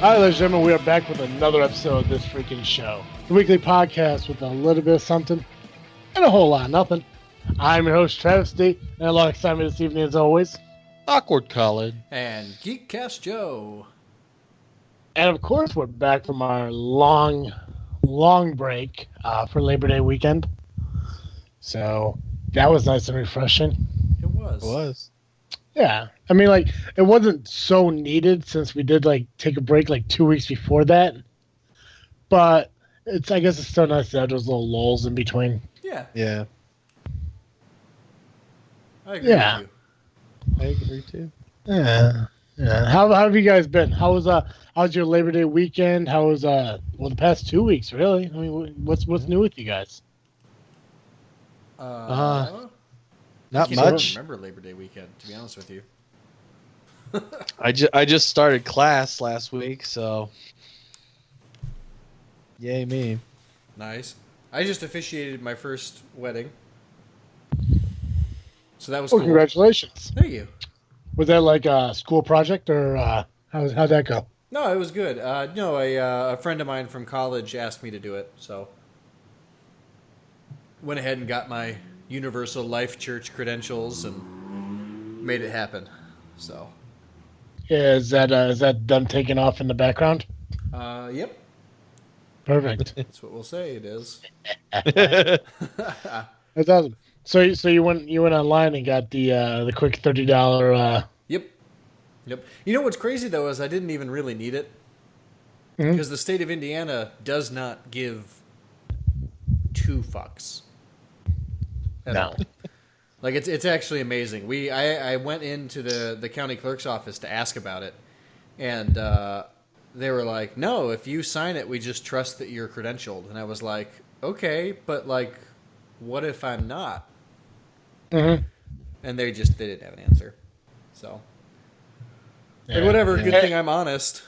Hi, ladies and gentlemen. We are back with another episode of this freaking show. The weekly podcast with a little bit of something and a whole lot of nothing. I'm your host, Travis D, and alongside me this evening, as always, Awkward Colin. And Geekcast Joe. And of course, we're back from our long break for Labor Day weekend. So that was nice and refreshing. It was. It was. Yeah. I mean, like, it wasn't so needed since we did, like, take a break, like, 2 weeks before that. But I guess it's still nice to have those little lulls in between. Yeah. Yeah. I agree with you. I agree too. Yeah. How have you guys been? How's your Labor Day weekend? How was the past 2 weeks, really? I mean, what's new with you guys? Not I much. don't remember Labor Day weekend, to be honest with you. I just started class last week, so yay me. Nice. I just officiated my first wedding. So that was Oh, cool. congratulations. Thank you. Was that like a school project, or how'd that go? No, it was good. A friend of mine from college asked me to do it, so went ahead and got my Universal Life Church credentials and made it happen. So, Is that them taking off in the background? Yep, Perfect. that's what we'll say. It is. That's awesome. So you went online and got the quick $30. Yep. You know what's crazy though is I didn't even really need it because the state of Indiana does not give two fucks at all. Like it's actually amazing. I went into the county clerk's office to ask about it, and they were like, "No, if you sign it, we just trust that you're credentialed." And I was like, "Okay, but like, what if I'm not?" Mm-hmm. And they didn't have an answer. So, like, whatever. Good thing I'm honest.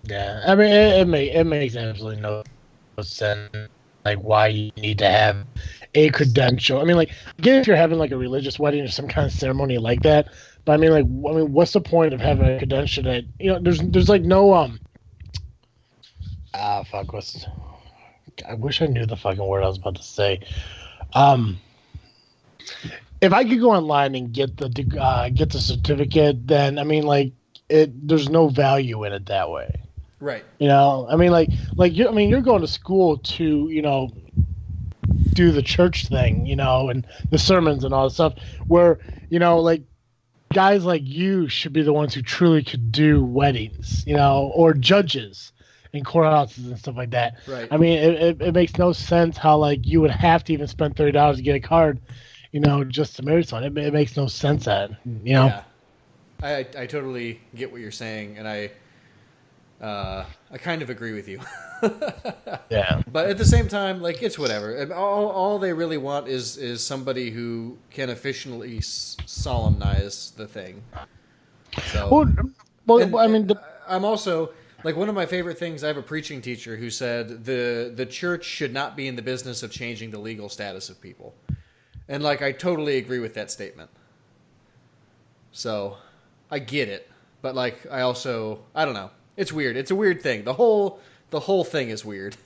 Yeah, I mean, it makes absolutely no sense. Like, why you need to have a credential? I mean, like, again, if you're having like a religious wedding or some kind of ceremony like that, but I mean, what's the point of having a credential that there's like no fuck, I wish I knew the fucking word I was about to say. If I could go online and get the certificate, then I mean, like, there's no value in it that way. Right. I mean, you're going to school to, do the church thing, and the sermons and all that stuff, where, like, guys like you should be the ones who truly could do weddings, or judges in courthouses and stuff like that. Right. I mean, it makes no sense how, like, you would have to even spend $30 to get a card, just to marry someone. It makes no sense Yeah. I totally get what you're saying, and I kind of agree with you. Yeah. But at the same time, like, it's whatever. And all they really want is somebody who can officially solemnize the thing. So, I'm also, like, one of my favorite things, I have a preaching teacher who said the church should not be in the business of changing the legal status of people. And, like, I totally agree with that statement. So, I get it. But, like, I don't know. It's weird. It's a weird thing. The whole thing is weird.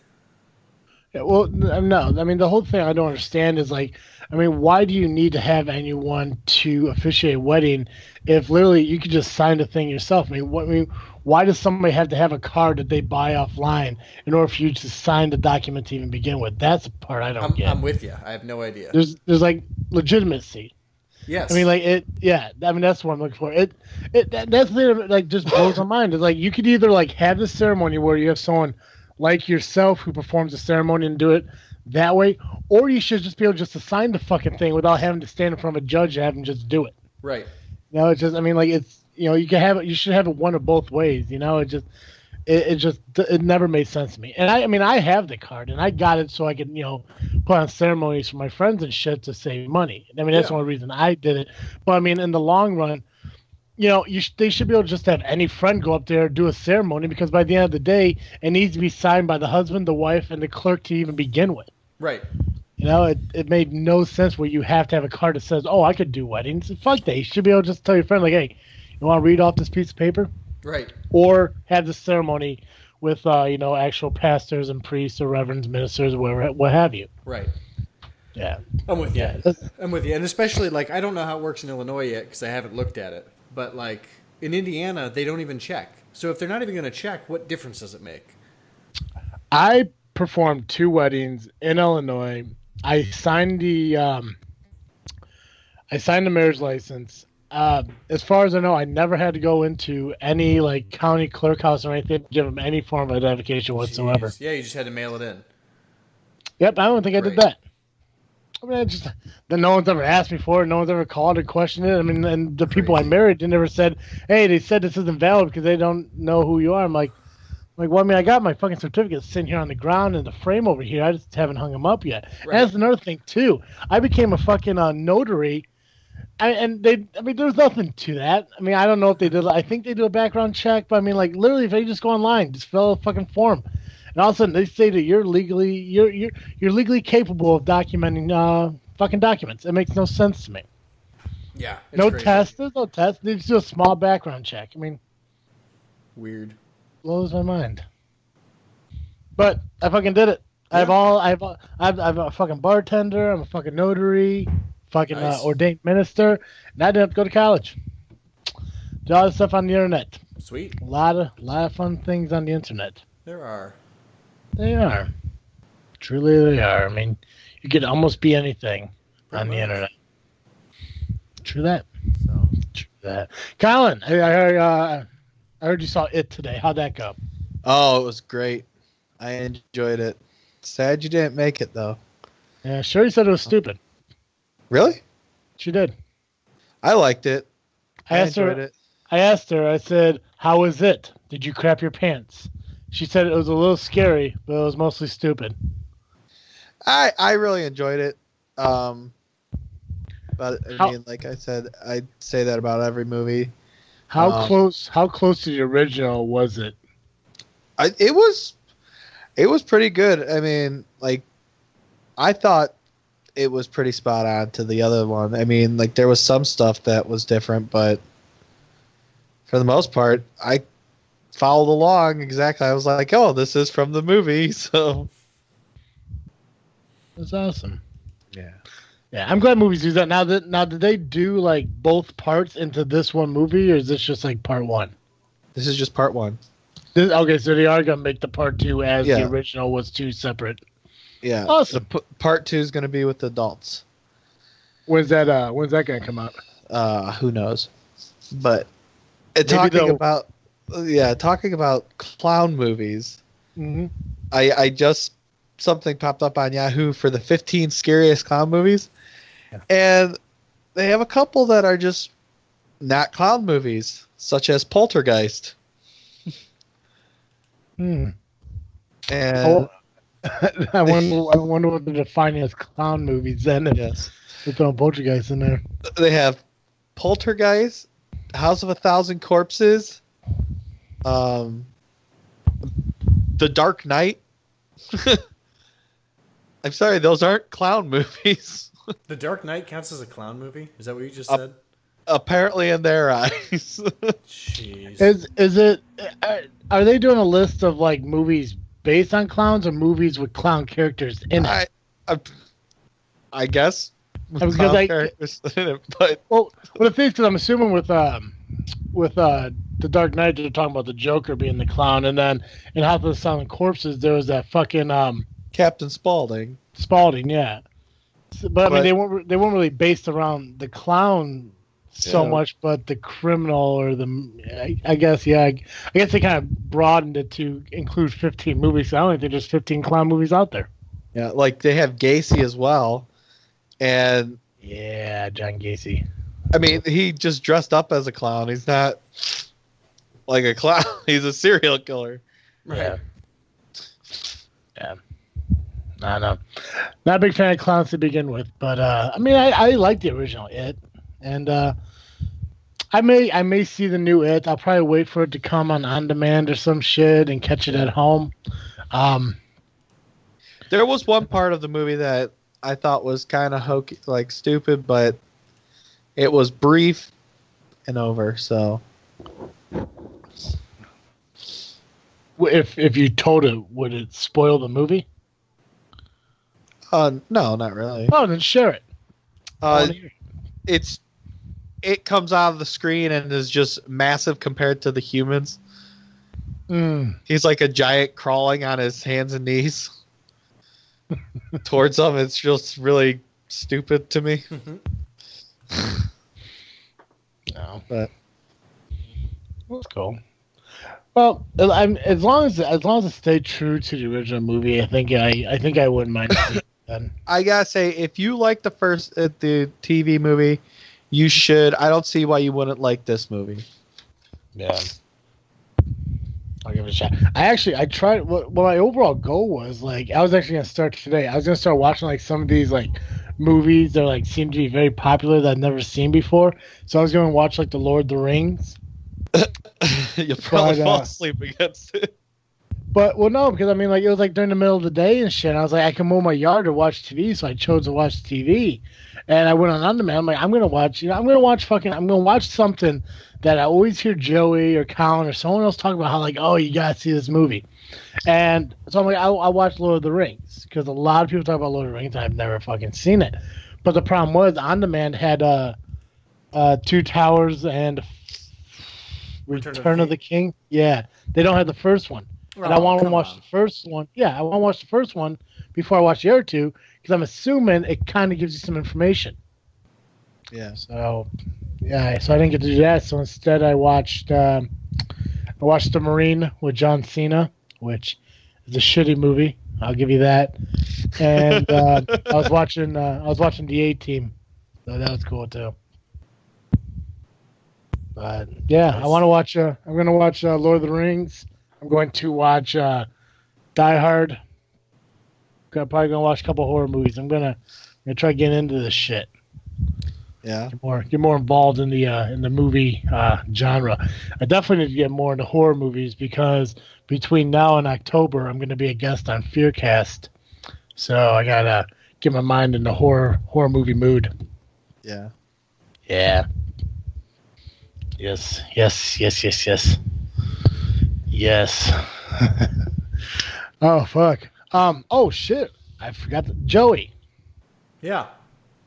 Yeah, well, no. I mean, the whole thing I don't understand is, like, I mean, why do you need to have anyone to officiate a wedding if literally you could just sign the thing yourself? I mean, why does somebody have to have a card that they buy offline in order for you to sign the document to even begin with? That's the part I don't get. I'm with you. I have no idea. There's like legitimacy. Yes. I mean, like, I mean, that's what I'm looking for. That's the thing that, like, just blows my mind. It's like, you could either, like, have the ceremony where you have someone like yourself who performs the ceremony and do it that way, or you should just be able just to sign the fucking thing without having to stand in front of a judge and have them just do it. Right. It's just, I mean, like, it's, you should have it one of both ways, it never made sense to me. And I have the card, and I got it so I could, put on ceremonies for my friends and shit to save money. I mean, that's the only reason I did it. But I mean, in the long run, they should be able to just have any friend go up there, do a ceremony, because by the end of the day, it needs to be signed by the husband, the wife, and the clerk to even begin with. Right. It made no sense where you have to have a card that says, "Oh, I could do weddings." Fuck that. You should be able to just tell your friend, like, "Hey, you want to read off this piece of paper?" Right. Or have the ceremony with actual pastors and priests or reverends, ministers, whatever, what have you. Right. Yeah. I'm with you. Yeah. I'm with you. And especially, like, I don't know how it works in Illinois yet because I haven't looked at it. But, like, in Indiana, they don't even check. So if they're not even going to check, what difference does it make? I performed 2 weddings in Illinois. I signed the marriage license. As far as I know, I never had to go into any like county clerk house or anything to give them any form of identification whatsoever. Jeez. Yeah, you just had to mail it in. Yep, I don't think I did that. I mean, no one's ever asked me for it. No one's ever called or questioned it. I mean, and the people I married, they never said, "Hey, they said this isn't valid because they don't know who you are." I'm like, well, I mean, I got my fucking certificate sitting here on the ground in the frame over here. I just haven't hung them up yet. Right. And that's another thing too. I became a fucking notary, and there's nothing to that. I mean, I don't know if they did. I think they do a background check, but I mean, like literally, if you just go online, just fill out a fucking form. And all of a sudden, they say that you're legally capable of documenting fucking documents. It makes no sense to me. Yeah. No test. There's no test. They just do a small background check. I mean, weird. Blows my mind. But I fucking did it. Yeah. I'm a fucking bartender. I'm a fucking notary. Fucking ordained minister. And I didn't have to go to college. Do all this stuff on the internet. Sweet. A lot of fun things on the internet. There are. They are. Truly they are. I mean, you could almost be anything on the internet. True that. True that. Colin, I heard you saw It today. How'd that go? Oh, it was great. I enjoyed it. Sad you didn't make it, though. Yeah, Sherry said it was stupid. Really? She did. I liked it. I enjoyed it. I asked her, I said, how was it? Did you crap your pants? She said it was a little scary, but it was mostly stupid. I really enjoyed it. But I mean, like I said, I say that about every movie. How close to the original was it? It was pretty good. I mean, like, I thought it was pretty spot on to the other one. I mean, like, there was some stuff that was different, but for the most part, I followed along exactly. I was like, oh, this is from the movie, so that's awesome. Yeah. Yeah, I'm glad movies do that. Now, did they do like both parts into this one movie, or is this just like part 1? This is just part 1. Okay, so they are gonna make the part 2 as the original was 2 separate. Yeah. Awesome. Part 2 is gonna be with adults. When's that gonna come out? Who knows? But talking about clown movies. Mm-hmm. I just something popped up on Yahoo for the 15 scariest clown movies. Yeah. And they have a couple that are just not clown movies, such as Poltergeist. And I wonder what they're defining as clown movies then. Yes. They're throwing Poltergeist in there. They have Poltergeist, House of a Thousand Corpses, The Dark Knight. I'm sorry, those aren't clown movies. The Dark Knight counts as a clown movie? Is that what you just said? Apparently in their eyes. Jeez. Is it? Are they doing a list of like movies based on clowns or movies with clown characters in it? I guess. Because characters in it, but the thing is, because I'm assuming with the Dark Knight, they're talking about the Joker being the clown, and then in House of the Silent Corpses, there was that fucking Captain Spaulding. Spaulding, yeah. But I mean, they weren't really based around the clown so much, but the criminal or I guess they kind of broadened it to include 15 movies. So I don't think there's 15 clown movies out there. Yeah, like they have Gacy as well, and John Gacy. I mean, he just dressed up as a clown. He's not like a clown. He's a serial killer. Right. Yeah. I know. Not a big fan of clowns to begin with, but I mean, I like the original It, and I may see the new It. I'll probably wait for it to come on demand or some shit and catch it at home. There was one part of the movie that I thought was kind of hokey, like stupid, but it was brief and over. So If you told it, would it spoil the movie? No, not really. Oh, then share it. It comes out of the screen and is just massive compared to the humans. He's like a giant crawling on his hands and knees towards them. It's just really stupid to me. No, but that's cool. Well, as long as it stayed true to the original movie, I think I wouldn't mind seeing it then. I gotta say, if you like the TV movie, you should. I don't see why you wouldn't like this movie. Yeah. I'll give it a shot. I tried. What my overall goal was, like, I was actually gonna start today. I was gonna start watching like some of these like movies that like seem to be very popular that I've never seen before. So I was gonna watch like the Lord of the Rings. You'll probably fall asleep against it. But no, because I mean, like, it was like during the middle of the day and shit. And I was like, I can mow my yard or watch TV, so I chose to watch TV. And I went on demand. I'm like, I'm gonna watch something that I always hear Joey or Colin or someone else talk about, how like, oh, you gotta see this movie. And so I'm like, I watched Lord of the Rings because a lot of people talk about Lord of the Rings. And I've never fucking seen it. But the problem was, On Demand had Two Towers and Return of the King. Yeah, they don't have the first one. And I want to watch the first one. Yeah, I want to watch the first one before I watch the other two, because I'm assuming it kind of gives you some information. Yeah. So, yeah. So I didn't get to do that. So instead, I watched The Marine with John Cena, which is a shitty movie. I'll give you that. And I was watching the A-Team, so that was cool too. But yeah, nice. I want to watch. I'm going to watch Lord of the Rings. I'm going to watch Die Hard. I'm probably gonna watch a couple horror movies. I'm gonna try getting into this shit. Yeah. Get more involved in the movie genre. I definitely need to get more into horror movies, because between now and October, I'm gonna be a guest on Fearcast. So I gotta get my mind in the horror movie mood. Yeah. Yeah. Yes. Yes. Oh fuck. Oh shit. I forgot Joey. Yeah.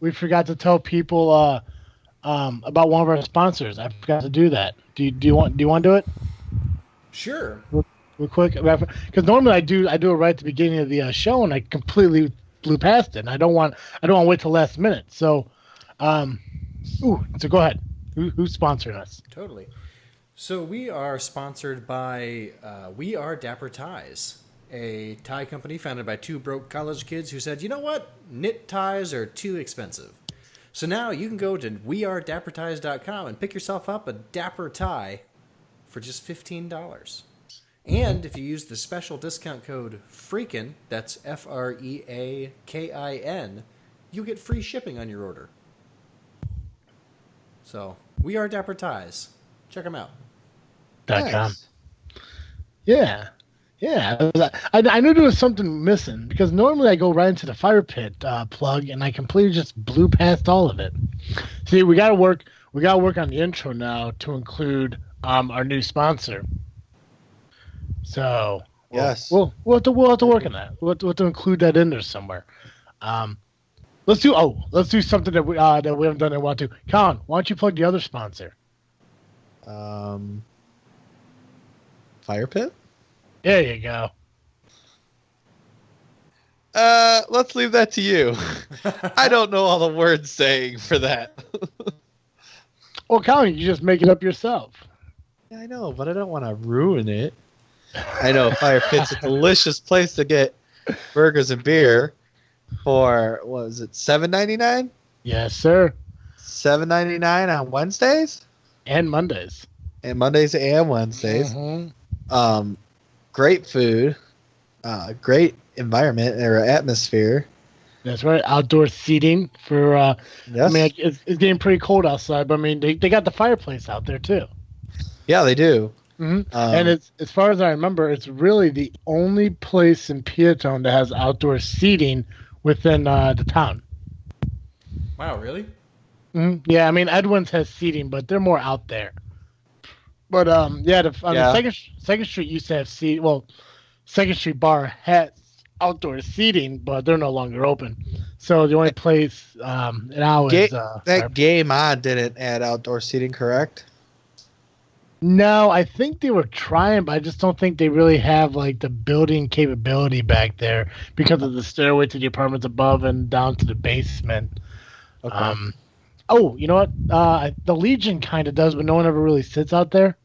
We forgot to tell people about one of our sponsors. I forgot to do that. Do you want to do it? Sure. Real quick, because normally I do it right at the beginning of the show, and I completely blew past it. And I don't want to wait till last minute. So, so go ahead. Who's sponsoring us? Totally. So we are sponsored by We Are Dapper Ties, a tie company founded by two broke college kids who said, you know what? Knit ties are too expensive. So now you can go to wearedapperties.com and pick yourself up a dapper tie for just $15. And if you use the special discount code Freakin, that's FREAKIN, you get free shipping on your order. So, We Are Dapper Ties. Check them out. .com. Yeah. I knew there was something missing, because normally I go right into the Firepit plug, and I completely just blew past all of it. See, we gotta work on the intro now to include our new sponsor. So yes, we'll have to work on that. We'll have to include that in there somewhere. Let's do something that we haven't done in a while too. Colin, why don't you plug the other sponsor? Firepit? There you go. Let's leave that to you. I don't know all the words saying for that. Well, Colin, you just make it up yourself. Yeah, I know, but I don't want to ruin it. I know Firepit's a delicious place to get burgers and beer for, what was it, $7.99? Yes, sir. $7.99 on Wednesdays? And Mondays. And Mondays and Wednesdays. Mm-hmm. Great food. Great environment or atmosphere. That's right. Outdoor seating for. Yes. I mean, it's getting pretty cold outside, but I mean, they got the fireplace out there too. Yeah, they do. Mm-hmm. And it's, as far as I remember, it's really the only place in Peotone that has outdoor seating within the town. Wow, really? Mm-hmm. Yeah, I mean, Edwin's has seating, but they're more out there. But the Second Street used to have seat. Well, Second Street Bar has outdoor seating, but they're no longer open. So the only place now is that Game On didn't add outdoor seating, correct? No, I think they were trying, but I just don't think they really have like the building capability back there because of the stairway to the apartments above and down to the basement. Okay. Oh, you know what? The Legion kind of does, but no one ever really sits out there.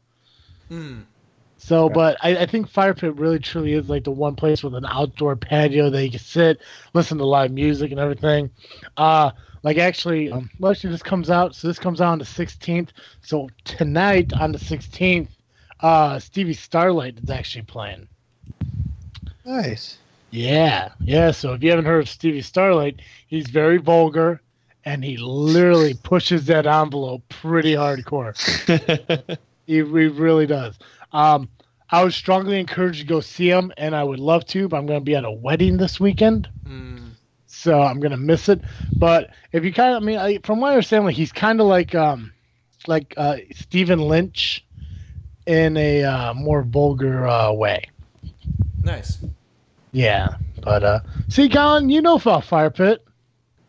So, but I think Firepit really truly is like the one place with an outdoor patio that you can sit, listen to live music and everything. Actually, this comes out. So this comes out on the 16th. So tonight on the 16th, Stevie Starlight is actually playing. Nice. Yeah. So if you haven't heard of Stevie Starlight, he's very vulgar, and he literally pushes that envelope pretty hardcore. He really does. I would strongly encourage you to go see him, and I would love to, but I'm going to be at a wedding this weekend. So I'm going to miss it. But if you from what I understand, like he's kind of like Stephen Lynch in a more vulgar way. Nice. Yeah. But see, Colin, you know about Firepit.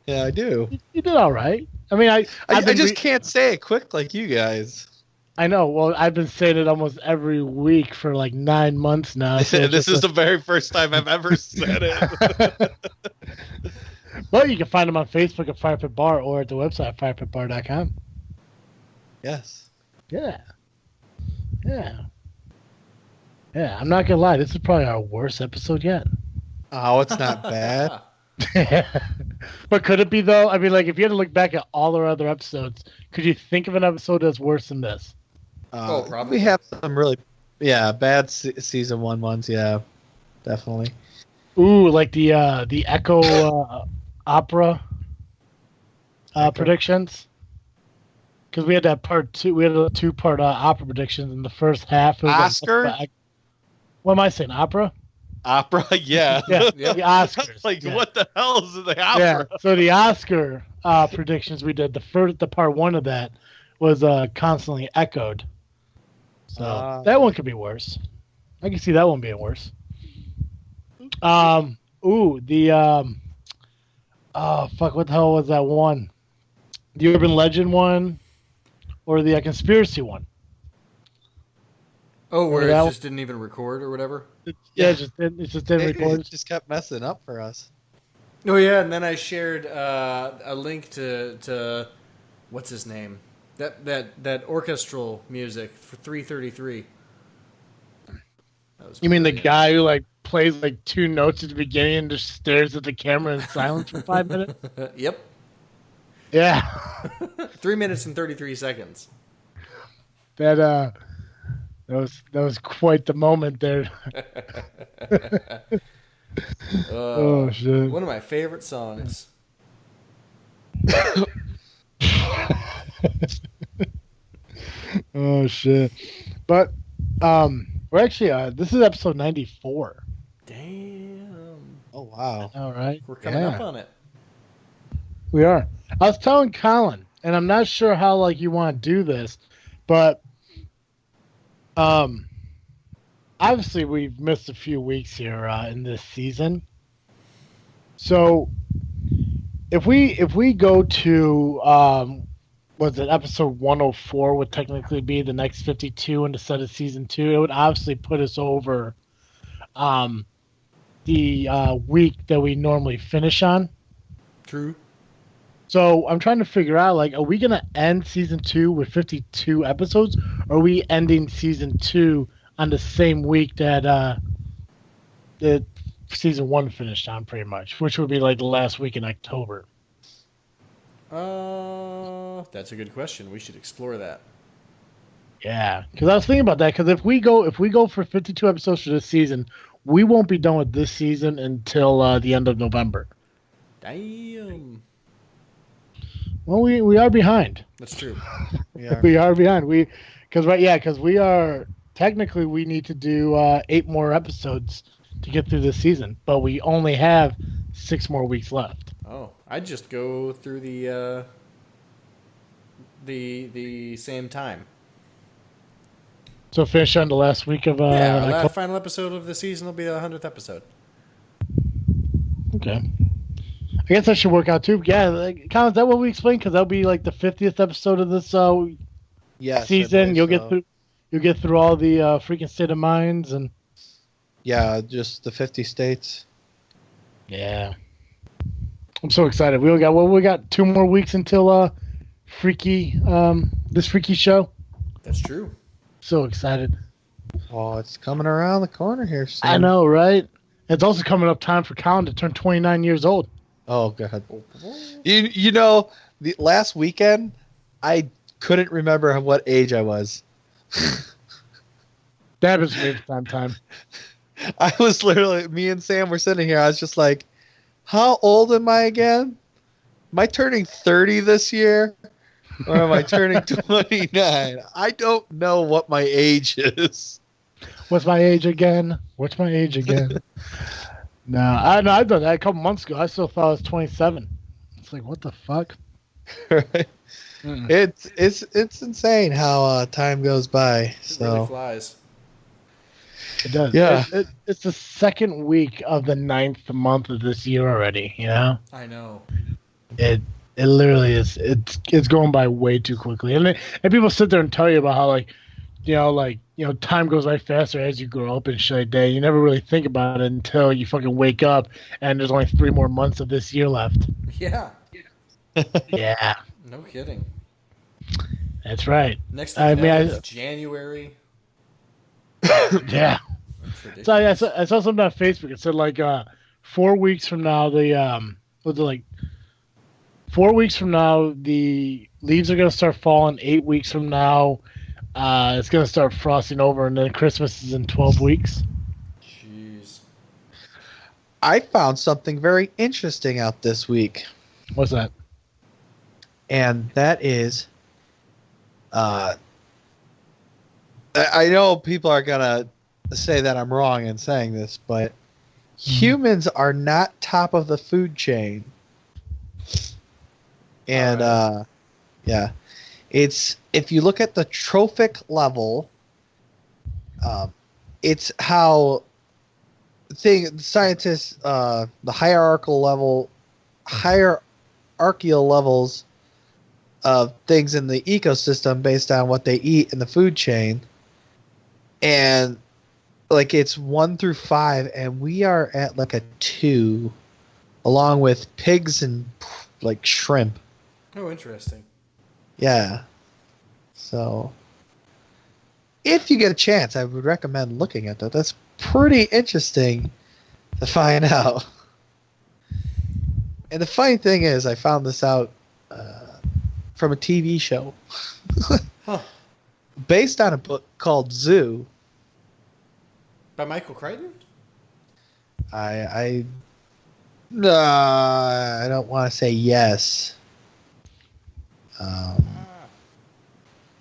Yeah, I do. You did all right. I mean, I just can't say it quick like you guys. I know. Well, I've been saying it almost every week for like 9 months now. So this is the very first time I've ever said it. Well, you can find them on Facebook at Firepit Bar or at the website firepitbar.com. Yes. Yeah. I'm not gonna lie. This is probably our worst episode yet. Oh, it's not bad. But could it be though? I mean, like if you had to look back at all our other episodes, could you think of an episode that's worse than this? Probably. We have some really, bad season 1 ones. Yeah, definitely. Ooh, like the Echo opera predictions. Because we had that part 2. We had a 2-part opera predictions in the first half. Oscar. What am I saying? Opera. Opera, yeah. The Oscars. What the hell is the opera? Yeah. So the Oscar predictions we did, the part 1 of that was constantly echoed. So that one could be worse. I can see that one being worse. What the hell was that one? The urban legend one, or the conspiracy one? Oh, where it just didn't even record or whatever? It just didn't record. It just kept messing up for us. Oh, yeah, and then I shared a link to what's his name? That orchestral music for 333. You mean the guy who like plays like 2 notes at the beginning and just stares at the camera in silence for 5 minutes? Yep. Yeah. 3 minutes and 33 seconds. That was quite the moment there. Oh shit! One of my favorite songs. Oh shit! But we're actually this is episode 94. Damn! Oh wow! All right, we're coming up on it. We are. I was telling Colin, and I'm not sure how like you want to do this, but obviously we've missed a few weeks here in this season. So if we go to was it episode 104 would technically be the next 52 instead of season 2, it would obviously put us over the week that we normally finish on. True. So I'm trying to figure out, like, are we going to end season 2 with 52 episodes? Or are we ending season 2 on the same week that season 1 finished on, pretty much, which would be like the last week in October? That's a good question. We should explore that. Yeah, because I was thinking about that. Because if we go for 52 episodes for this season, we won't be done with this season until the end of November. Damn. Well, we are behind. That's true. We are behind. Because we are technically we need to do 8 more episodes to get through this season, but we only have 6 more weeks left. Oh, I'd just go through the same time. So finish on the last week of Yeah, our last final episode of the season will be the 100th episode. Okay. I guess that should work out too. Yeah, like, Colin, is that what we explained? Because that'll be like the 50th episode of this Yes, season. You'll get through all the freaking state of minds and. Yeah, just the 50 states. Yeah. I'm so excited. We got 2 more weeks until this freaky show. That's true. So excited. Oh, it's coming around the corner here soon. I know, right? It's also coming up time for Colin to turn 29 years old. Oh god. You know, the last weekend I couldn't remember what age I was. That was weird time. I was literally, me and Sam were sitting here. I was just like, how old am I again? Am I turning 30 this year? Or am I turning 29? I don't know what my age is. What's my age again? No, I've done that a couple months ago. I still thought I was 27. It's like, what the fuck? Right? It's insane how time goes by. It really flies. It does. Yeah. It's the second week of the 9th month of this year already, you know? I know. It literally is. It's going by way too quickly. And people sit there and tell you about how, time goes by faster as you grow up and shit like that. You never really think about it until you fucking wake up and there's only 3 more months of this year left. Yeah. Yeah. No kidding. That's right. Next thing is January. Yeah. So I saw something on Facebook. It said 4 weeks from now the 4 weeks from now the leaves are gonna start falling. 8 weeks from now, it's gonna start frosting over, and then Christmas is in 12 weeks. Jeez. I found something very interesting out this week. What's that? And that is, I know people are gonna say that I'm wrong in saying this, but humans are not top of the food chain. And yeah, it's, if you look at the trophic level, it's how scientists, the hierarchical levels of things in the ecosystem based on what they eat in the food chain. And it's 1 through 5, and we are at a 2, along with pigs and shrimp. Oh, interesting. Yeah. So, if you get a chance, I would recommend looking at that. That's pretty interesting to find out. And the funny thing is, I found this out from a TV show. Huh. Based on a book called Zoo. By Michael Crichton? I don't want to say yes.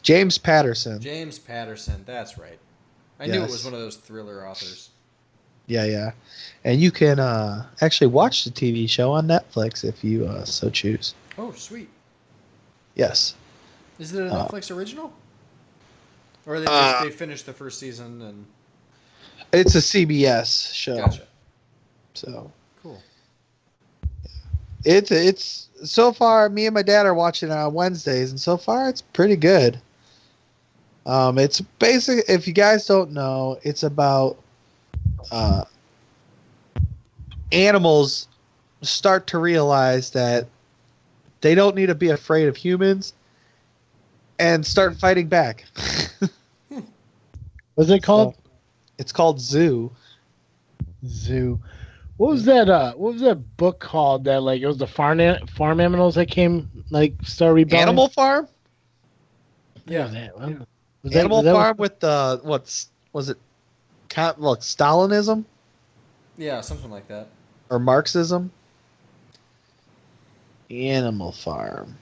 James Patterson. James Patterson, that's right. I knew it was one of those thriller authors. Yeah. And you can actually watch the TV show on Netflix if you so choose. Oh, sweet. Yes. Is it a Netflix original? Or they finished the first season and... It's a CBS show. Gotcha. So... Cool. It's so far, me and my dad are watching it on Wednesdays, and so far it's pretty good. It's basic. If you guys don't know, it's about animals start to realize that they don't need to be afraid of humans and start fighting back. What's it called? So, it's called Zoo. Zoo. What was that? What was that book called? That it was the farm animals that came started rebelling. Animal Farm. Yeah. Animal Farm with the was it? Stalinism. Yeah, something like that. Or Marxism. Animal Farm.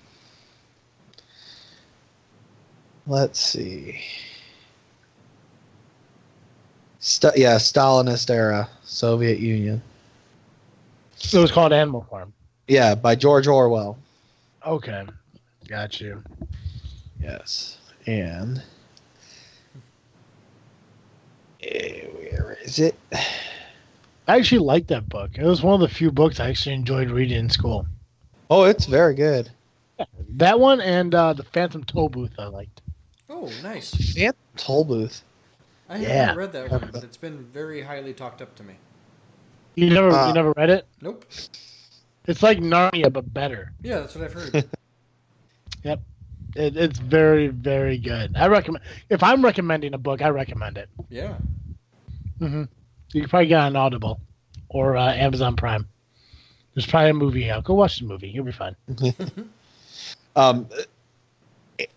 Let's see. Stalinist era, Soviet Union. It was called Animal Farm. Yeah, by George Orwell. Okay, got you. Yes, and Where is it? I actually liked that book. It was one of the few books I actually enjoyed reading in school. Oh, it's very good. That one and the Phantom Tollbooth I liked. Oh, nice. Phantom Tollbooth. I have not read that one, but it's been very highly talked up to me. You never read it? Nope. It's like Narnia, but better. Yeah, that's what I've heard. Yep. It's very, very good. I recommend. If I'm recommending a book, I recommend it. Yeah. Mm-hmm. You can probably get it on Audible or Amazon Prime. There's probably a movie out. Go watch the movie. You'll be fine.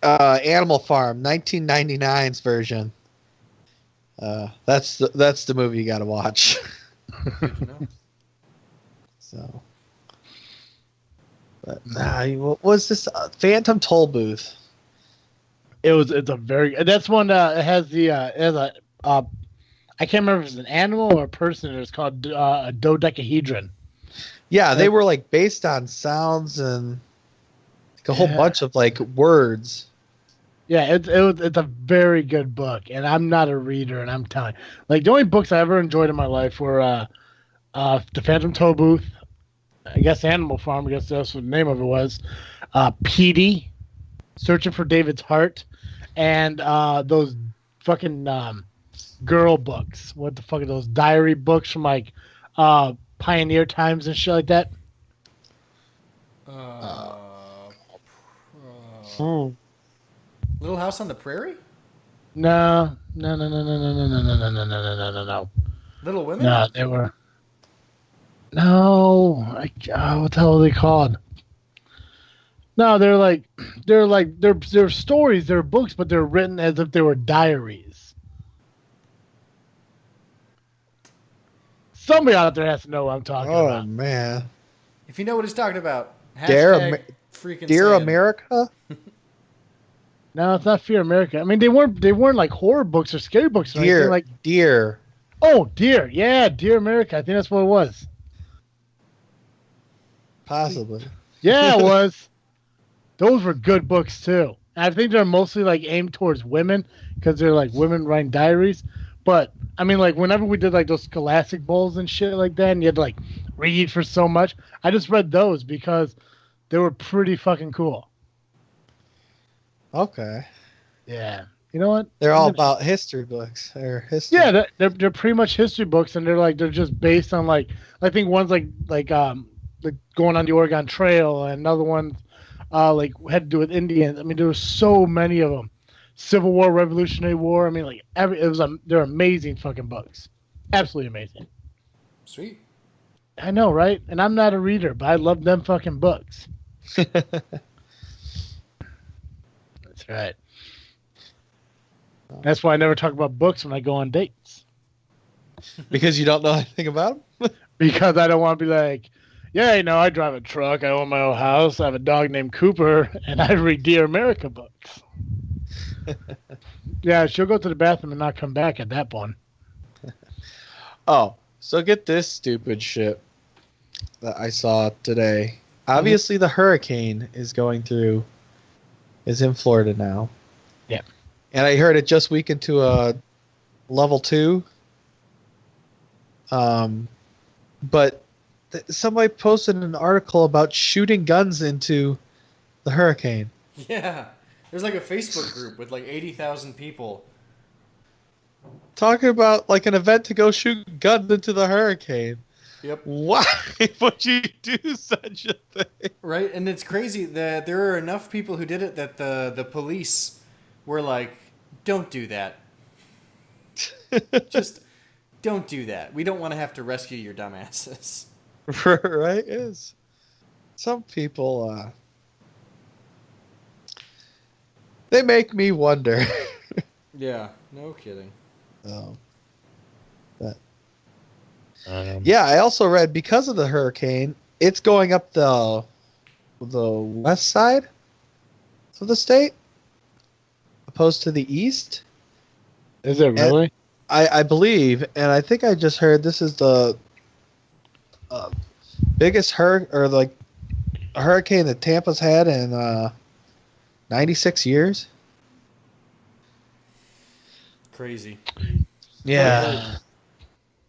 Animal Farm, 1999's version. That's the movie you got to watch. Good to know. So, but what was this? Phantom Tollbooth. It's a very. That's one that has the I can't remember if it's an animal or a person. It's called a dodecahedron. Yeah, they were like based on sounds and like a whole bunch of like words. Yeah, it's a very good book, and I'm not a reader, and I'm telling you, like the only books I ever enjoyed in my life were the Phantom Tollbooth, I guess Animal Farm, I guess that's what the name of it was, Petey, Searching for David's Heart, and those fucking girl books. What the fuck are those diary books from like Pioneer Times and shit like that? Little House on the Prairie? No. Little Women? No, they were. No, what the hell are they called? No, they're stories, they're books, but they're written as if they were diaries. Somebody out there has to know what I'm talking about. Oh man! If you know what he's talking about, freaking Dear America. No, it's not Fear America. I mean, they weren't like horror books or scary books or anything. Like Dear. Oh, Dear. Yeah, Dear America. I think that's what it was. Possibly. Yeah, it was. Those were good books too. And I think they're mostly like aimed towards women because they're like women writing diaries. But I mean, like whenever we did like those Scholastic Bowls and shit like that, and you had to like read for so much, I just read those because they were pretty fucking cool. Okay. Yeah. You know what? They're all about history books or history. Yeah, they're pretty much history books, and they're just based on like I think one's like going on the Oregon Trail, and another one like had to do with Indians. I mean, there were so many of them. Civil War, Revolutionary War. I mean, like they're amazing fucking books. Absolutely amazing. Sweet. I know, right? And I'm not a reader, but I love them fucking books. That's right. That's why I never talk about books when I go on dates. Because you don't know anything about them? Because I don't want to be like, yeah, you know, I drive a truck, I own my own house, I have a dog named Cooper, and I read Dear America books. Yeah, she'll go to the bathroom and not come back at that point. Oh, so get this stupid shit that I saw today. Obviously, the hurricane is in Florida now. Yeah. And I heard it just weakened to a level 2. But somebody posted an article about shooting guns into the hurricane. Yeah. There's like a Facebook group with like 80,000 people. Talking about like an event to go shoot guns into the hurricane. Yep. Why would you do such a thing? Right, and it's crazy that there are enough people who did it that the police were like, don't do that. Just don't do that. We don't want to have to rescue your dumbasses. Right? Is some people they make me wonder. Yeah, no kidding. Yeah, I also read because of the hurricane, it's going up the west side of the state, opposed to the east. Is it really? I believe, and I think I just heard this is the biggest hurricane that Tampa's had in 96 years. Crazy. Yeah.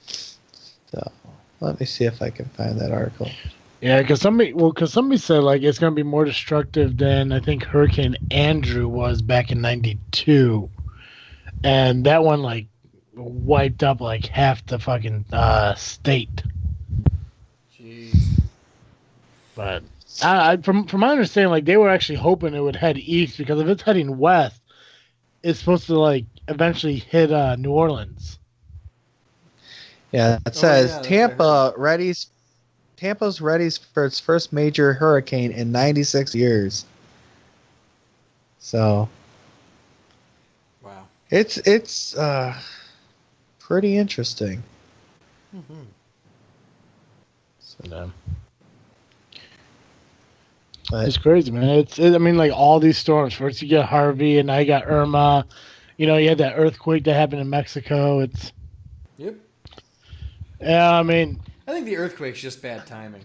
So let me see if I can find that article. Yeah, because somebody said like it's gonna be more destructive than I think Hurricane Andrew was back in '92, and that one like wiped up like half the fucking state. Jeez. But from my understanding, like they were actually hoping it would head east because if it's heading west, it's supposed to like eventually hit New Orleans. Yeah, it says Tampa's ready for its first major hurricane in 96 years. So, wow, it's pretty interesting. Mm-hmm. So, no. But, it's crazy, man. I mean, like all these storms. First, you get Harvey, and now you got Irma. You know, you had that earthquake that happened in Mexico. Yep. Yeah, I mean, I think the earthquake's just bad timing.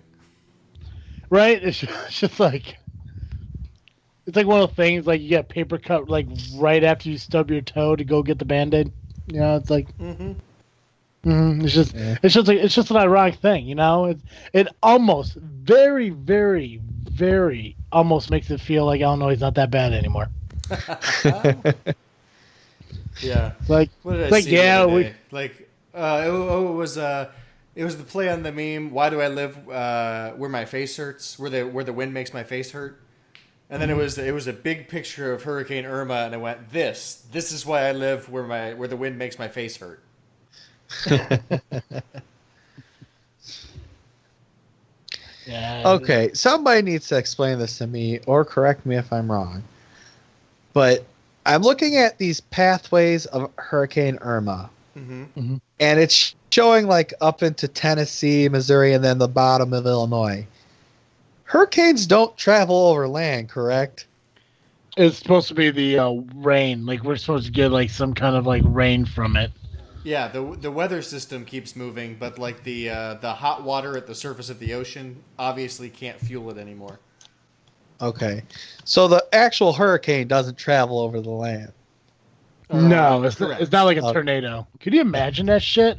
Right? It's just like it's like one of the things like you get paper cut like right after you stub your toe to go get the Band-Aid. You know, it's like it's just an ironic thing, you know? It almost very, very, very almost makes it feel like Illinois is not that bad anymore. Yeah. Like what did I like see yeah, the other day? It was the play on the meme. Why do I live where my face hurts? Where the wind makes my face hurt? And then it was a big picture of Hurricane Irma, and it went this is why I live where the wind makes my face hurt. Yeah. Okay, somebody needs to explain this to me or correct me if I'm wrong. But I'm looking at these pathways of Hurricane Irma, and it's showing like up into Tennessee, Missouri, and then the bottom of Illinois. Hurricanes don't travel over land, correct? It's supposed to be the rain. Like we're supposed to get like some kind of like rain from it. Yeah, the weather system keeps moving, but like the hot water at the surface of the ocean obviously can't fuel it anymore. Okay, so the actual hurricane doesn't travel over the land. No, it's not like a tornado. Could you imagine that shit?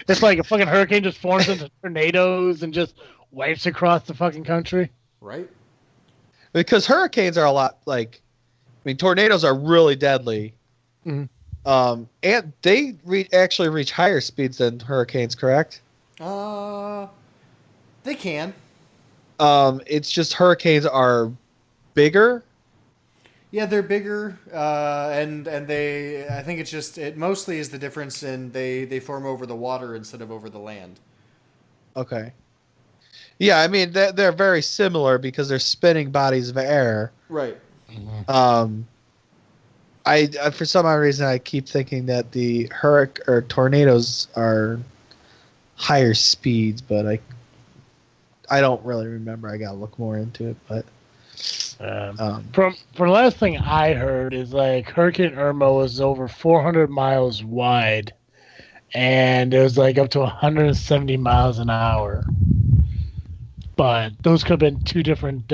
It's like a fucking hurricane just forms into tornadoes and just wipes across the fucking country. Right. Because hurricanes are a lot like, I mean, tornadoes are really deadly. Mm-hmm. And they actually reach higher speeds than hurricanes, correct? They can. It's just hurricanes are bigger. Yeah, they're bigger, and they. I think it mostly is the difference in they form over the water instead of over the land. Okay. Yeah, I mean they're very similar because they're spinning bodies of air. Right. I for some odd reason I keep thinking that the tornadoes are higher speeds, but I don't really remember. I gotta look more into it, but from the last thing I heard is like Hurricane Irma was over 400 miles wide, and it was like up to 170 miles an hour. But those could have been two different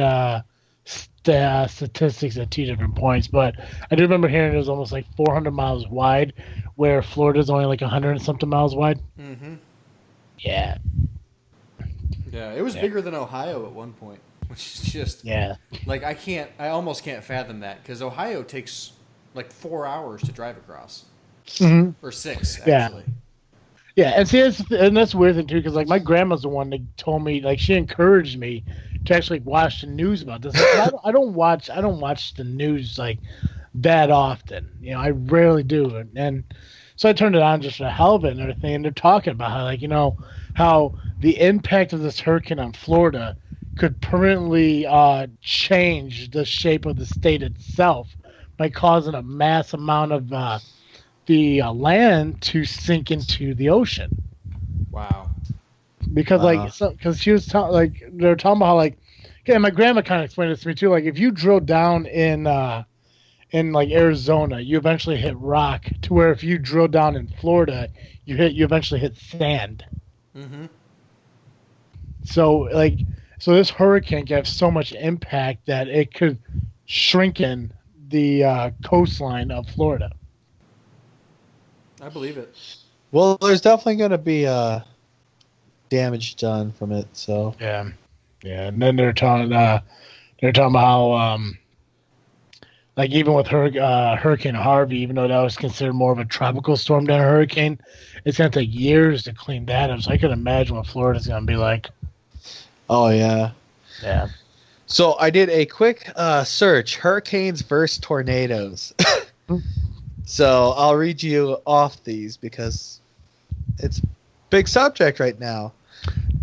statistics at two different points. But I do remember hearing it was almost like 400 miles wide, where Florida's only like 100 and something miles wide. Mm-hmm. Yeah. Yeah, it was bigger than Ohio at one point, which is just like I almost can't fathom that because Ohio takes like 4 hours to drive across, or 6 actually. Yeah, and see, that's the weird thing too, because like my grandma's the one that told me, like she encouraged me to actually watch the news about this. Like, I don't watch the news like that often. You know, I rarely do, and so I turned it on just for the hell of it and everything. And they're talking about how, like, you know, how the impact of this hurricane on Florida could permanently change the shape of the state itself by causing a mass amount of the land to sink into the ocean. Wow. Because because she was they're talking about how like, okay, my grandma kind of explained this to me too. Like if you drill down in like Arizona, you eventually hit rock. To where if you drill down in Florida, you eventually hit sand. Mm-hmm. So this hurricane could have so much impact that it could shrinken the coastline of Florida. I believe it. Well, there's definitely going to be damage done from it. So Yeah, yeah. And then they're talking about how like even with Hurricane Harvey, even though that was considered more of a tropical storm than a hurricane, it's gonna take years to clean that up. So I can imagine what Florida's gonna be like. oh yeah. Yeah. So I did a quick search: hurricanes versus tornadoes. So I'll read you off these because it's a big subject right now.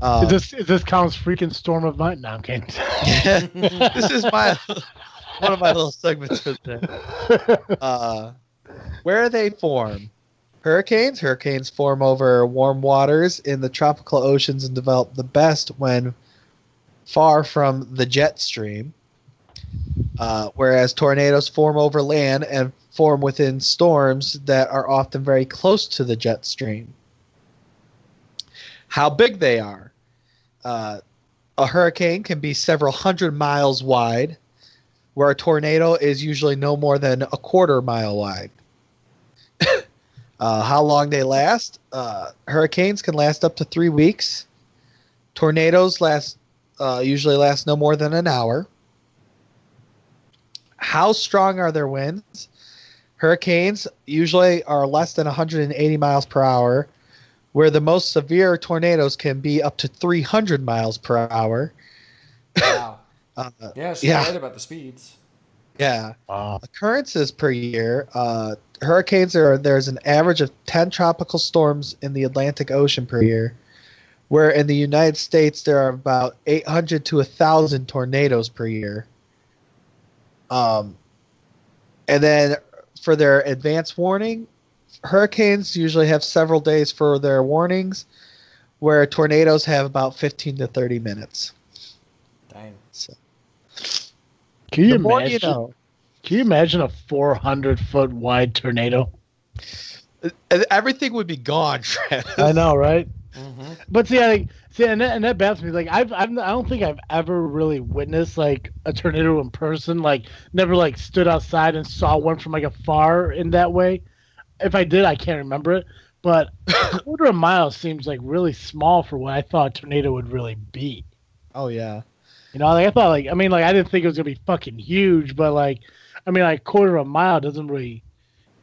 Is this counts freaking storm of mine? No, I'm kidding. This is one of my little segments for today. Where they form. Hurricanes. Hurricanes form over warm waters in the tropical oceans and develop the best when far from the jet stream. Whereas tornadoes form over land and form within storms that are often very close to the jet stream. How big they are. A hurricane can be several hundred miles wide, where a tornado is usually no more than a quarter mile wide. How long they last? Hurricanes can last up to 3 weeks. Tornadoes usually last no more than an hour. How strong are their winds? Hurricanes usually are less than 180 miles per hour, where the most severe tornadoes can be up to 300 miles per hour. Wow. Yeah, she's right about the speeds. Yeah. Wow. Occurrences per year. There's an average of 10 tropical storms in the Atlantic Ocean per year, where in the United States there are about 800 to 1,000 tornadoes per year. And then for their advance warning, hurricanes usually have several days for their warnings, where tornadoes have about 15 to 30 minutes. Dang. So, Can you the more imagine? you know. Can you imagine a 400-foot wide tornado? Everything would be gone, Travis. I know, right? Mm-hmm. But and that baffles me. Like I don't think I've ever really witnessed like a tornado in person. Like never like stood outside and saw one from like afar in that way. If I did, I can't remember it. But a quarter of a mile seems like really small for what I thought a tornado would really be. Oh yeah. You know, like I thought, like I mean, like I didn't think it was gonna be fucking huge, but like I mean, like quarter of a mile doesn't really.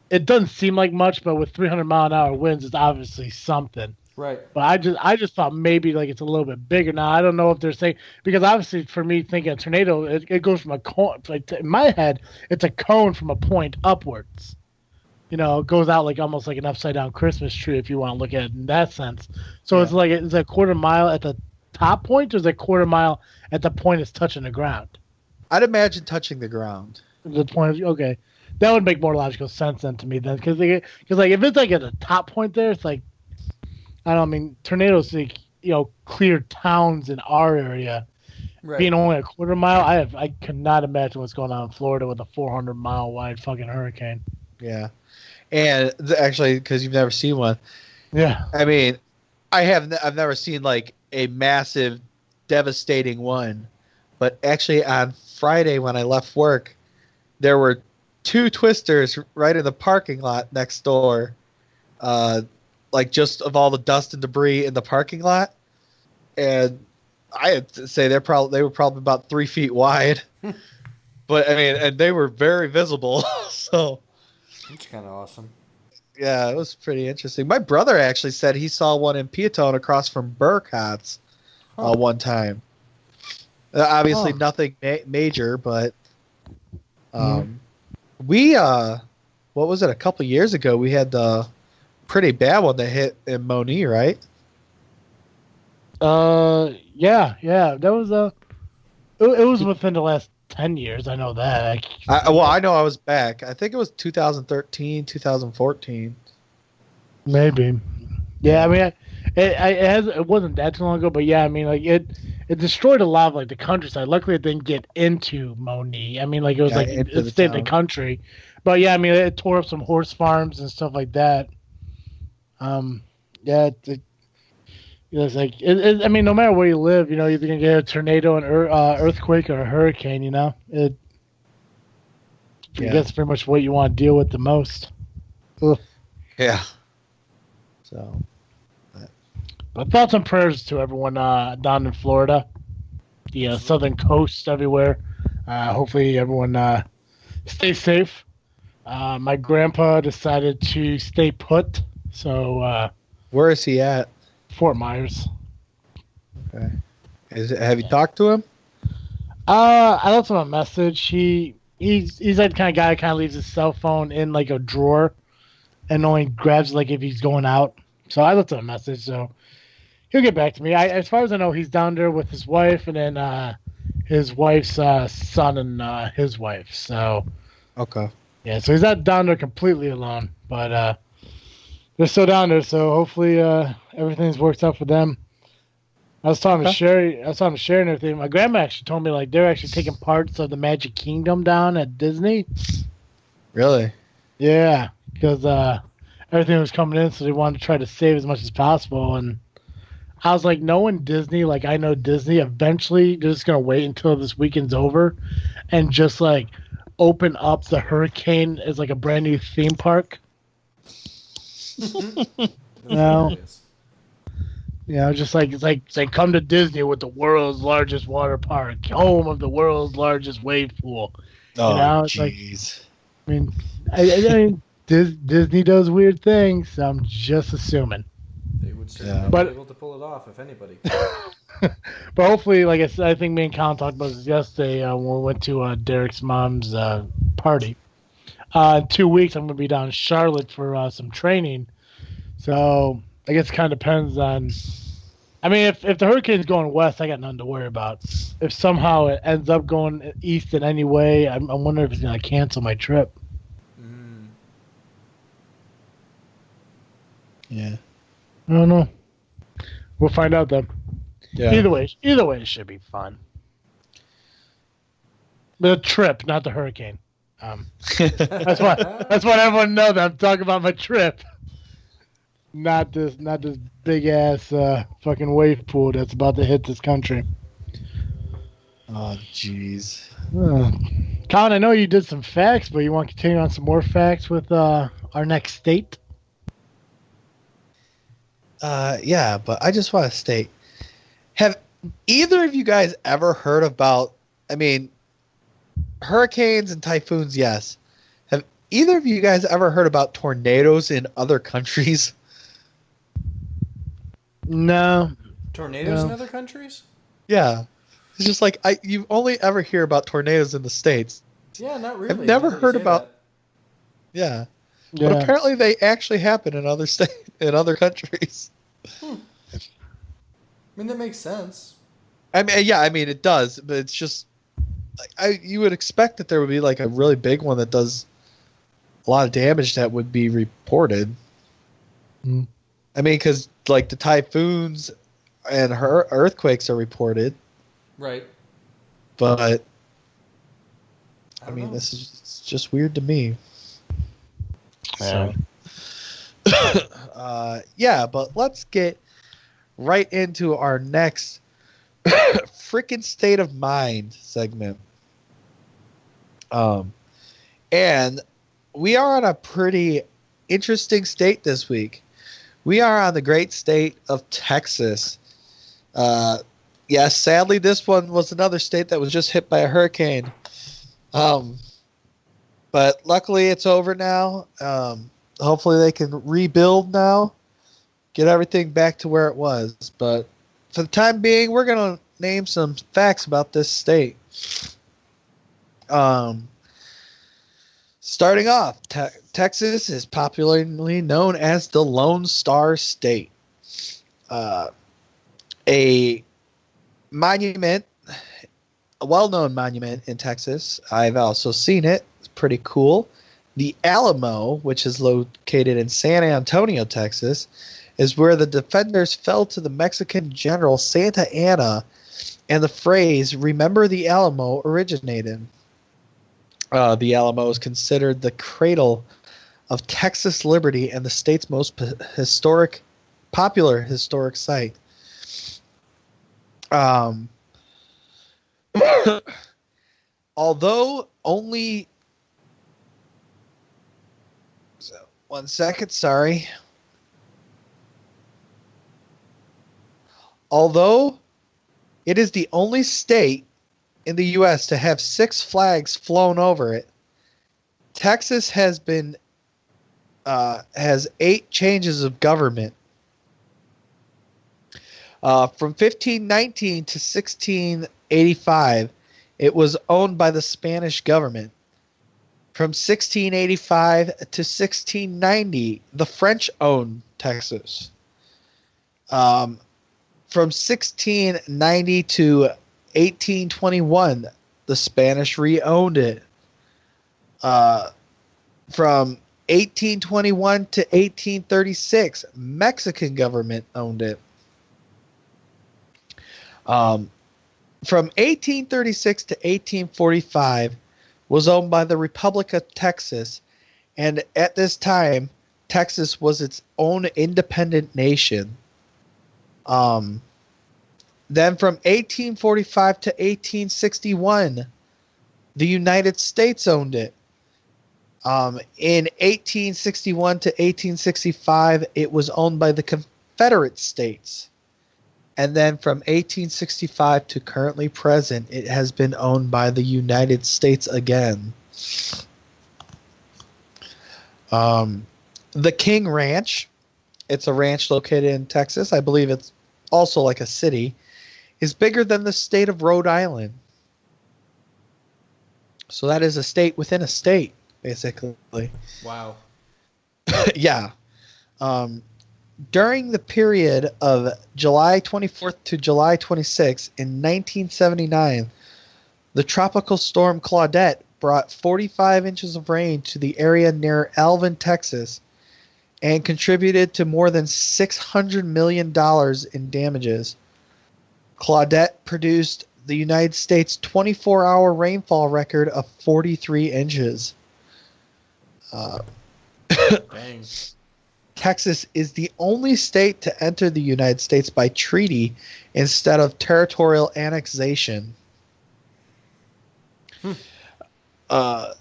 It doesn't seem like much, but with 300-mile-an-hour winds, it's obviously something. Right. But I just thought maybe like it's a little bit bigger. Now I don't know if they're saying because obviously for me thinking a tornado, it goes from a cone. Like in my head, it's a cone from a point upwards. You know, it goes out like almost like an upside down Christmas tree if you want to look at it in that sense. So Yeah. it's like it's a quarter mile at the top point, or is it a quarter mile at the point it's touching the ground? I'd imagine touching the ground. The point is okay. That would make more logical sense then to me then, because like if it's like at the top point there, it's like I don't know, I mean tornadoes like clear towns in our area Right. being only a quarter mile. I could not imagine what's going on in Florida with a 400-mile wide fucking hurricane. Yeah, and actually, because you've never seen one. Yeah, I mean, I've never seen like a massive, devastating one. But actually, on Friday when I left work, there were 2 twisters right in the parking lot next door. Like just of all the dust and debris in the parking lot, and I had to say they were probably about 3 feet wide, but I mean, and they were very visible. So That's kind of awesome. yeah, it was pretty interesting. My brother actually said he saw one in Peotone across from Burcott's one time. Obviously, nothing major, but we what was it? A couple years ago, we had the pretty bad one that hit in Moni, right? yeah, that was it was within the last 10 years. I know that. I know I was back. I think it was 2013, 2014. Maybe. Yeah, I mean, it wasn't that too long ago, but yeah, I mean, like it destroyed a lot of like the countryside. Luckily, it didn't get into Moni. I mean, like it was like it stayed in the country, but yeah, I mean, it tore up some horse farms and stuff like that. Yeah, it's like I mean, no matter where you live, you're either gonna get a tornado, an earthquake, or a hurricane. That's pretty much what you want to deal with the most. Ugh. Yeah. So, But thoughts and prayers to everyone down in Florida, the southern coast, everywhere. Hopefully, everyone stay safe. My grandpa decided to stay put, so where is he at? Fort Myers. Okay. Have you talked to him? I left him a message. He's like the kind of guy that kind of leaves his cell phone in like a drawer, and only grabs like if he's going out. So I left him a message. So he'll get back to me. As far as I know, he's down there with his wife, and then his wife's son and his wife. So Okay. yeah, so he's not down there completely alone, but they're still down there. So hopefully everything's worked out for them. I was talking to Sherry and everything. My grandma actually told me like they're actually taking parts of the Magic Kingdom down at Disney. Really? Yeah, because everything was coming in, so they wanted to try to save as much as possible. And I was like, knowing Disney, like I know Disney, eventually they're just gonna wait until this weekend's over, and just like open up the Hurricane as like a brand new theme park. No. Just like it's like come to Disney with the world's largest water park, home of the world's largest wave pool. Oh, It's like, jeez. I mean, I mean, Disney does weird things. So I'm just assuming. They would certainly be able to pull it off if anybody. But hopefully, like I said, I think me and Colin talked about this yesterday when we went to Derek's mom's party. In 2 weeks, I'm going to be down in Charlotte for some training. So I guess it kind of depends on. I mean, if the hurricane's going west, I got nothing to worry about. If somehow it ends up going east in any way, I'm wondering if it's going to cancel my trip. Yeah. I don't know. We'll find out then. Yeah. Either way, it should be fun. The trip, not the hurricane. That's what everyone knows. I'm talking about my trip. Not this big ass fucking wave pool that's about to hit this country. Oh, jeez. Colin, I know you did some facts, but you want to continue on some more facts with our next state? Yeah, but I just want to state, have either of you guys ever heard about, I mean, hurricanes and typhoons, yes. Have either of you guys ever heard about tornadoes in other countries? No. Tornadoes in other countries? Yeah. It's just like, you only ever hear about tornadoes in the States. Yeah, not really. I've never heard about, yeah. But apparently they actually happen in other in other countries. I mean, that makes sense. I mean, yeah, I mean it does, but it's just you would expect that there would be like a really big one that does a lot of damage that would be reported. I mean, because like the typhoons and earthquakes are reported, right? But I mean, this is just weird to me. Yeah. So, yeah, but let's get right into our next freaking state of mind segment. And we are on a pretty interesting state this week. We are on the great state of Texas. Yes, sadly, this one was another state that was just hit by a hurricane. But luckily it's over now. Hopefully they can rebuild now, get everything back to where it was. But for the time being, we're going to name some facts about this state. Starting off, Texas is popularly known as the Lone Star State. A monument, a well-known monument in Texas. I've also seen it. It's pretty cool. The Alamo, which is located in San Antonio, Texas, is where the defenders fell to the Mexican general Santa Anna, and the phrase "Remember the Alamo" originated. The Alamo is considered the cradle of Texas liberty and the state's most popular historic site. Although only... So, 1 second, sorry. although it is the only state in the U.S. to have 6 flags flown over it, Texas has 8 changes of government. From 1519 to 1685, it was owned by the Spanish government. From 1685 to 1690, the French owned Texas. From 1690 to 1821, the Spanish re-owned it. From 1821 to 1836, Mexican government owned it. From 1836 to 1845 was owned by the Republic of Texas, and at this time, Texas was its own independent nation. Then from 1845 to 1861, the United States owned it. In 1861 to 1865, it was owned by the Confederate States. And then from 1865 to currently present, it has been owned by the United States again. The King Ranch, it's a ranch located in Texas. I believe it's also like a city, is bigger than the state of Rhode Island. So that is a state within a state, basically. Wow. Yeah. During the period of July 24th to July 26th in 1979, the tropical storm Claudette brought 45 inches of rain to the area near Alvin, Texas, and contributed to more than $600 million in damages. Claudette produced the United States 24-hour rainfall record of 43 inches. Dang. Texas is the only state to enter the United States by treaty instead of territorial annexation. A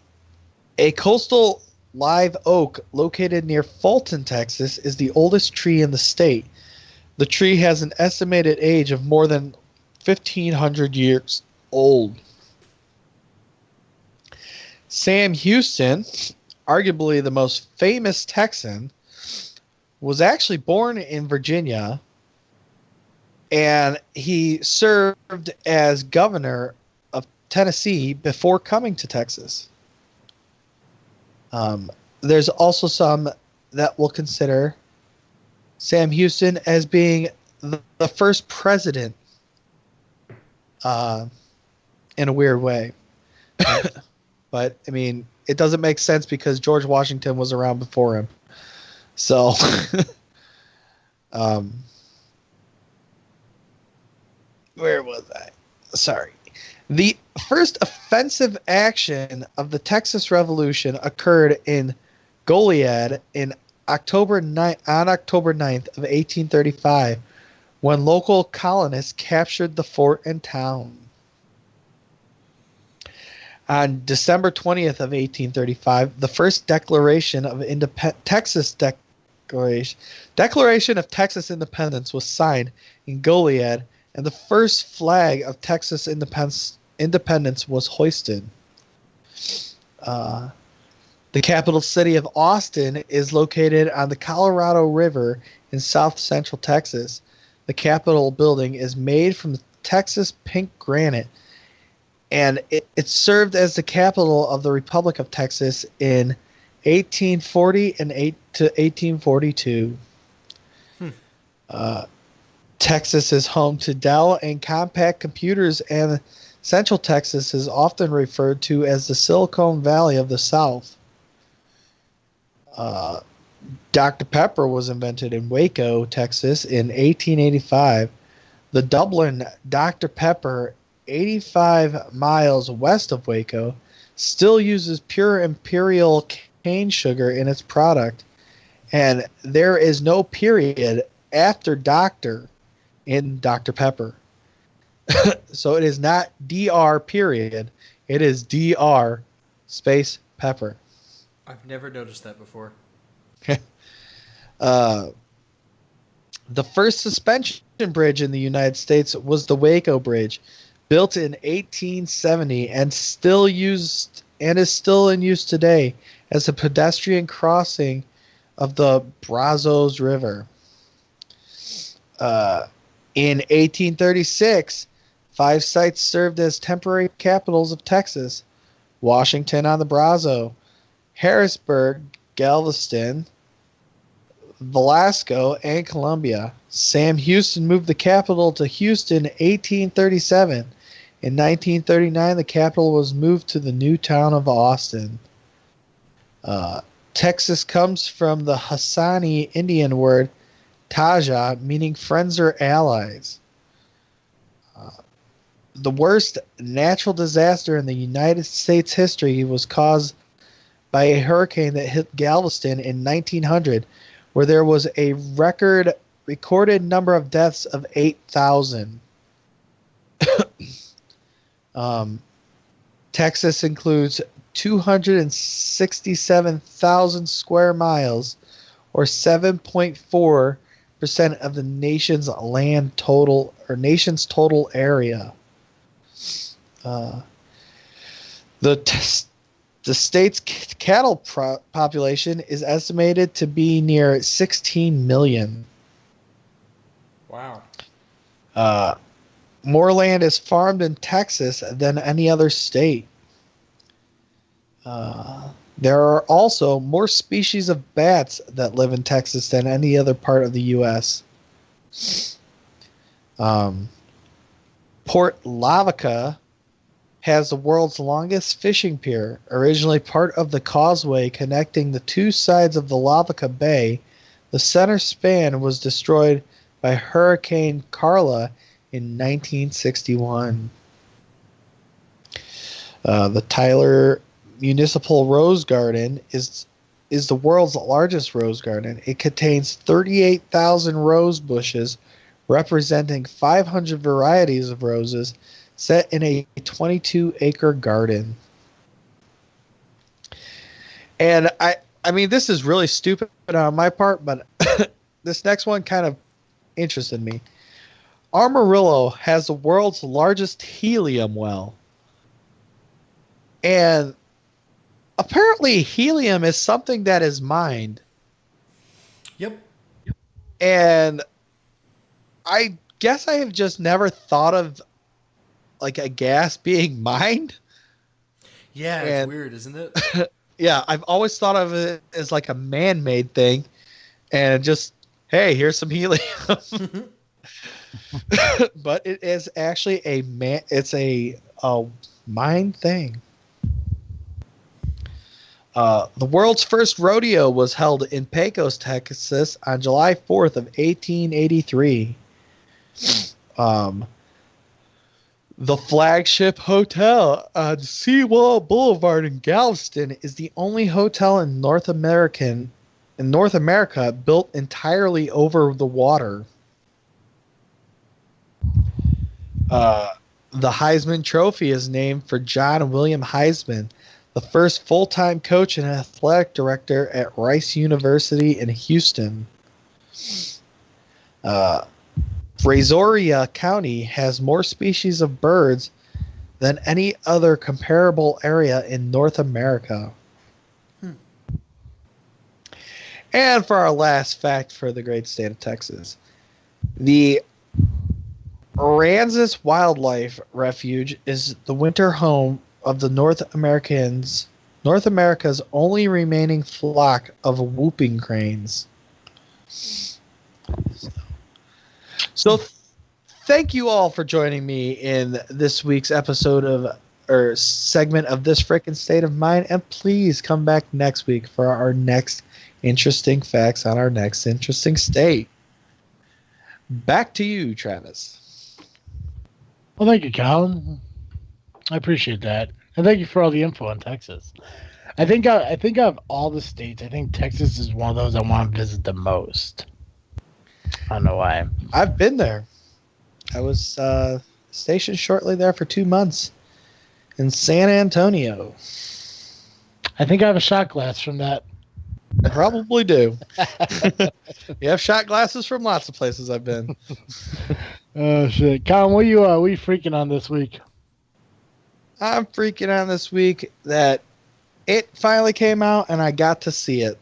coastal live oak located near Fulton, Texas, is the oldest tree in the state. The tree has an estimated age of more than 1,500 years old. Sam Houston, arguably the most famous Texan, was actually born in Virginia, and he served as governor of Tennessee before coming to Texas. There's also some that will consider Sam Houston as being the first president in a weird way. But, I mean, it doesn't make sense because George Washington was around before him. So, where was I? Sorry. The first offensive action of the Texas Revolution occurred in Goliad on October 9th of 1835, when local colonists captured the fort and town. On December 20th of 1835, the first Declaration of Declaration of Texas Independence was signed in Goliad, and the first flag of Texas independence was hoisted. The capital city of Austin is located on the Colorado River in south central Texas. The Capitol building is made from Texas pink granite, and it served as the capital of the Republic of Texas in 1840 and to 1842. Texas is home to Dell and Compaq computers, and Central Texas is often referred to as the Silicon Valley of the South. Dr. Pepper was invented in Waco, Texas in 1885. The Dublin Dr. Pepper, 85 miles west of Waco, still uses pure imperial cane sugar in its product, and there is no period after doctor in Dr. Pepper. So it is not DR period. It is DR space pepper. I've never noticed that before. The first suspension bridge in the United States was the Waco Bridge, built in 1870 and is still in use today as a pedestrian crossing of the Brazos River. In 1836, 5 sites served as temporary capitals of Texas: Washington on the Brazos, Harrisburg, Galveston, Velasco, and Columbia. Sam Houston moved the capital to Houston in 1837. In 1939, the capital was moved to the new town of Austin. Texas comes from the Hassani Indian word Taja, meaning friends or allies. The worst natural disaster in the United States history was caused by a hurricane that hit Galveston in 1900, where there was a recorded number of deaths of 8,000. Texas includes 267,000 square miles, or 7.4% of the nation's total area. The state's cattle population is estimated to be near 16 million. Wow. More land is farmed in Texas than any other state. There are also more species of bats that live in Texas than any other part of the U.S. Port Lavaca has the world's longest fishing pier. Originally part of the causeway connecting the two sides of the Lavaca Bay, the center span was destroyed by Hurricane Carla in 1961. The Tyler Municipal Rose Garden is the world's largest rose garden. It contains 38,000 rose bushes representing 500 varieties of roses set in a 22-acre garden. And I mean, this is really stupid on my part, but this next one kind of interested me. Amarillo has the world's largest helium well. And apparently helium is something that is mined. Yep. And I guess I have just never thought of like a gas being mined. Yeah, it's weird, isn't it? Yeah, I've always thought of it as like a man-made thing, and just, hey, here's some helium. But it is actually a mined thing. The world's first rodeo was held in Pecos, Texas, on July 4th of 1883. The flagship hotel on Seawall Boulevard in Galveston is the only hotel in North America built entirely over the water. The Heisman Trophy is named for John William Heisman, the first full-time coach and athletic director at Rice University in Houston. Brazoria County has more species of birds than any other comparable area in North America. And for our last fact for the great state of Texas, the Aransas Wildlife Refuge is the winter home of the North America's only remaining flock of whooping cranes. So thank you all for joining me in this week's episode segment of This Frickin' State of Mind, and please come back next week for our next interesting facts on our next interesting state. Back to you, Travis. Well, thank you, Colin. I appreciate that, and thank you for all the info on Texas. I think out of all the states, I think Texas is one of those I want to visit the most. I don't know why. I've been there. I was stationed shortly there for 2 months in San Antonio. I think I have a shot glass from that Probably do. You have shot glasses from lots of places I've been. Oh shit, Colin, what are you freaking on this week? I'm freaking on this week that it finally came out and I got to see it,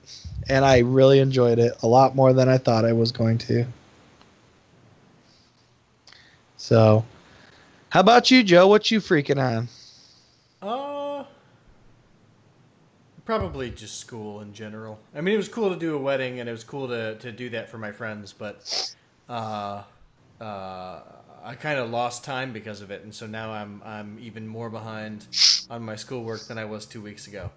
and I really enjoyed it a lot more than I thought I was going to. So, how about you, Joe? What you freaking on? Probably just school in general. I mean, it was cool to do a wedding, and it was cool to do that for my friends, but I kind of lost time because of it, and so now I'm even more behind on my schoolwork than I was 2 weeks ago.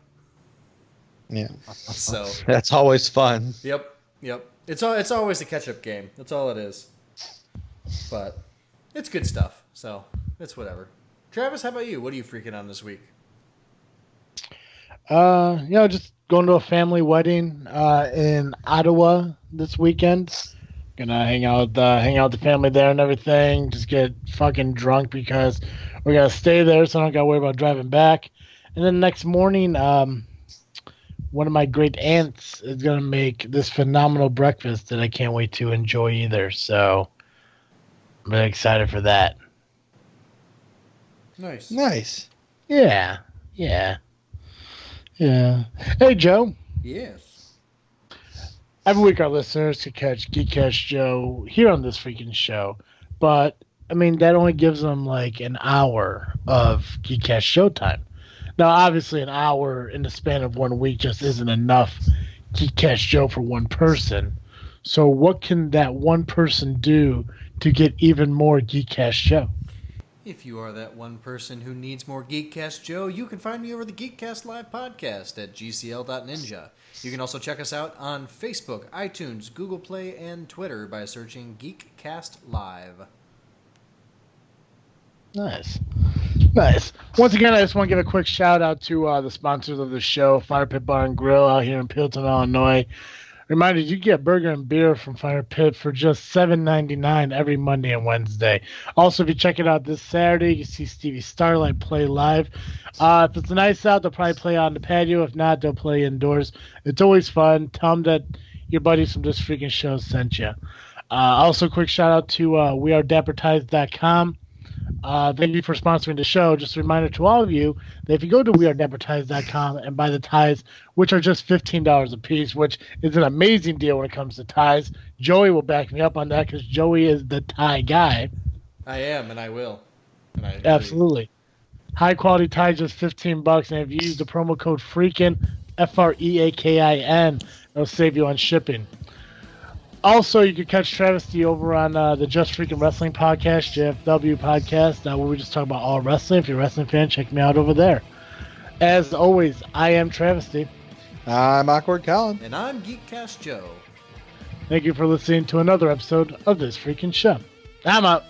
Yeah. So that's always fun. Yep. It's always a catch-up game. That's all it is. But it's good stuff, so it's whatever. Travis, how about you? What are you freaking on this week? Just going to a family wedding in Ottawa this weekend. Gonna hang out with the family there and everything. Just get fucking drunk because we're gonna stay there, so I don't gotta worry about driving back. And then next morning, one of my great aunts is gonna make this phenomenal breakfast that I can't wait to enjoy either. So I'm really excited for that. Nice. Yeah. Hey, Joe. Yes. Every week our listeners can catch Geekcast Joe here on this freaking show. But, I mean, that only gives them like an hour of Geekcast showtime. Now, obviously, an hour in the span of 1 week just isn't enough Geekcast Joe for one person. So what can that one person do to get even more Geekcast Joe? If you are that one person who needs more Geekcast Joe, you can find me over the Geekcast Live podcast at gcl.ninja. You can also check us out on Facebook, iTunes, Google Play, and Twitter by searching Geekcast Live. Nice. Once again, I just want to give a quick shout out to the sponsors of the show, Firepit Bar and Grill out here in Peotone, Illinois. Reminder, you get burger and beer from Firepit for just $7.99 every Monday and Wednesday. Also, if you check it out this Saturday, you can see Stevie Starlight play live. If it's nice out, they'll probably play on the patio. If not, they'll play indoors. It's always fun. Tell them that your buddies from this freaking show sent you. Also, quick shout out to wearedappertize.com. Thank you for sponsoring the show. Just a reminder to all of you that if you go to wearedappertize.com and buy the ties, which are just $15 a piece, which is an amazing deal when it comes to ties. Joey will back me up on that because Joey is the tie guy. I am, and I will. Absolutely. High quality ties, just $15. And if you use the promo code Freakin, FREAKIN, it'll save you on shipping. Also, you can catch Travis D over on the Just Freakin' Wrestling podcast, JFW podcast, where we just talk about all wrestling. If you're a wrestling fan, check me out over there. As always, I am Travis D. I'm Awkward Colin. And I'm Geekcast Joe. Thank you for listening to another episode of this freaking show. I'm out.